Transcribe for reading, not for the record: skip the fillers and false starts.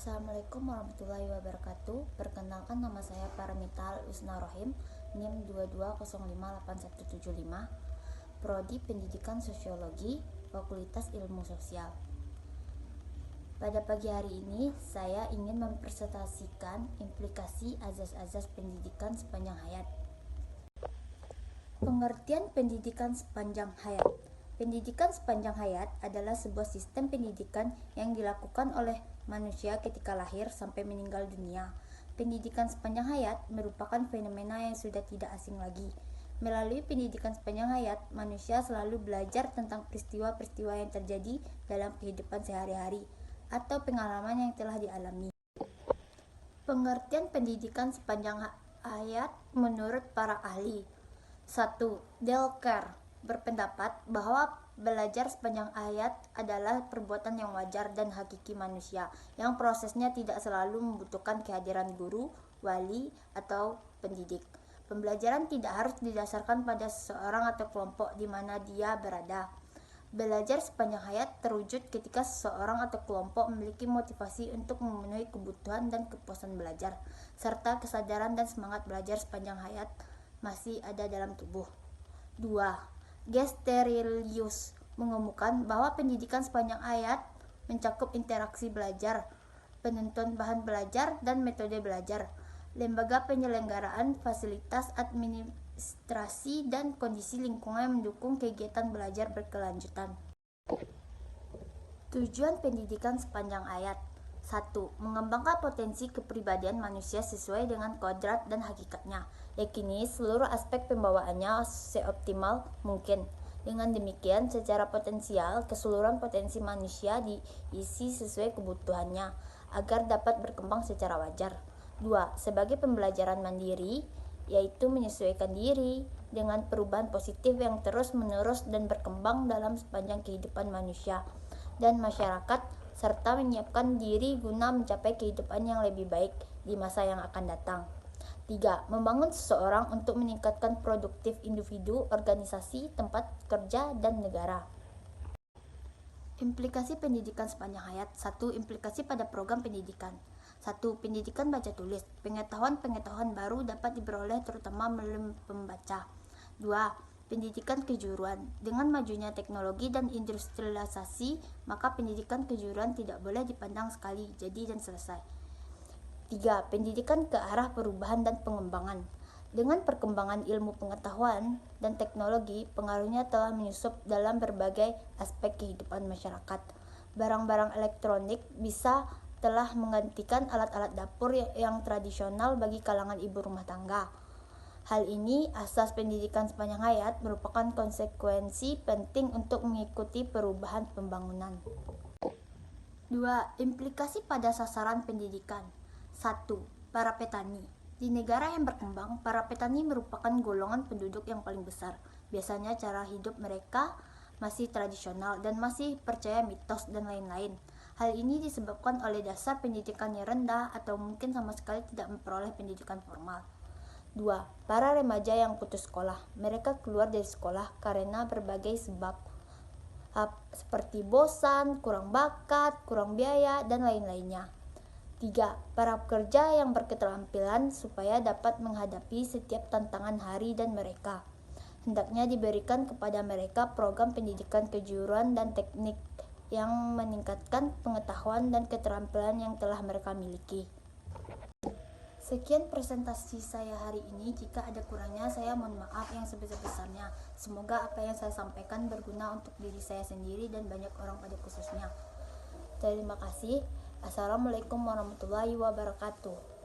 Assalamualaikum warahmatullahi wabarakatuh. Perkenalkan, nama saya Paramita Usna Rohim, NIM 22058175, Prodi Pendidikan Sosiologi, Fakultas Ilmu Sosial. Pada pagi hari ini, saya ingin mempresentasikan implikasi azas-azas pendidikan sepanjang hayat. Pengertian pendidikan sepanjang hayat. Pendidikan sepanjang hayat adalah sebuah sistem pendidikan yang dilakukan oleh manusia ketika lahir sampai meninggal dunia. Pendidikan sepanjang hayat merupakan fenomena yang sudah tidak asing lagi. Melalui pendidikan sepanjang hayat, manusia selalu belajar tentang peristiwa-peristiwa yang terjadi dalam kehidupan sehari-hari atau pengalaman yang telah dialami. Pengertian pendidikan sepanjang hayat menurut para ahli. 1. Delker berpendapat bahwa belajar sepanjang hayat adalah perbuatan yang wajar dan hakiki manusia, yang prosesnya tidak selalu membutuhkan kehadiran guru, wali, atau pendidik. Pembelajaran tidak harus didasarkan pada seseorang atau kelompok di mana dia berada. Belajar sepanjang hayat terwujud ketika seseorang atau kelompok memiliki motivasi untuk memenuhi kebutuhan dan kepuasan belajar, serta kesadaran dan semangat belajar sepanjang hayat masih ada dalam tubuh. 2. Gesterilius mengemukakan bahwa pendidikan sepanjang hayat mencakup interaksi belajar, penentuan bahan belajar dan metode belajar, lembaga penyelenggaraan, fasilitas administrasi, dan kondisi lingkungan yang mendukung kegiatan belajar berkelanjutan. Tujuan pendidikan sepanjang hayat. 1. Mengembangkan potensi kepribadian manusia sesuai dengan kodrat dan hakikatnya. Yakini seluruh aspek pembawaannya seoptimal mungkin. Dengan demikian, secara potensial, keseluruhan potensi manusia diisi sesuai kebutuhannya agar dapat berkembang secara wajar. 2. Sebagai pembelajaran mandiri, yaitu menyesuaikan diri dengan perubahan positif yang terus-menerus dan berkembang dalam sepanjang kehidupan manusia dan masyarakat, serta menyiapkan diri guna mencapai kehidupan yang lebih baik di masa yang akan datang. 3. Membangun seseorang untuk meningkatkan produktif individu, organisasi, tempat kerja, dan negara. Implikasi pendidikan sepanjang hayat. 1. Implikasi pada program pendidikan. 1. Pendidikan baca tulis. Pengetahuan-pengetahuan baru dapat diperoleh terutama melalui pembaca. 2. Pendidikan kejuruan. Dengan majunya teknologi dan industrialisasi, maka pendidikan kejuruan tidak boleh dipandang sekali jadi dan selesai. 3. Pendidikan ke arah perubahan dan pengembangan. Dengan perkembangan ilmu pengetahuan dan teknologi, pengaruhnya telah menyusup dalam berbagai aspek kehidupan masyarakat. Barang-barang elektronik telah menggantikan alat-alat dapur yang tradisional bagi kalangan ibu rumah tangga. Hal ini, asas pendidikan sepanjang hayat, merupakan konsekuensi penting untuk mengikuti perubahan pembangunan. 2. Implikasi pada sasaran pendidikan. 1. Para petani. Di negara yang berkembang, para petani merupakan golongan penduduk yang paling besar. Biasanya cara hidup mereka masih tradisional dan masih percaya mitos dan lain-lain. Hal ini disebabkan oleh dasar pendidikan yang rendah atau mungkin sama sekali tidak memperoleh pendidikan formal. 2. Para remaja yang putus sekolah. Mereka keluar dari sekolah karena berbagai sebab, seperti bosan, kurang bakat, kurang biaya, dan lain-lainnya. 3. Para pekerja yang berketerampilan supaya dapat menghadapi setiap tantangan hari dan mereka. Hendaknya diberikan kepada mereka program pendidikan kejuruan dan teknik yang meningkatkan pengetahuan dan keterampilan yang telah mereka miliki. Sekian presentasi saya hari ini. Jika ada kurangnya, saya mohon maaf yang sebesar-besarnya. Semoga apa yang saya sampaikan berguna untuk diri saya sendiri dan banyak orang pada khususnya. Terima kasih. Assalamualaikum warahmatullahi wabarakatuh.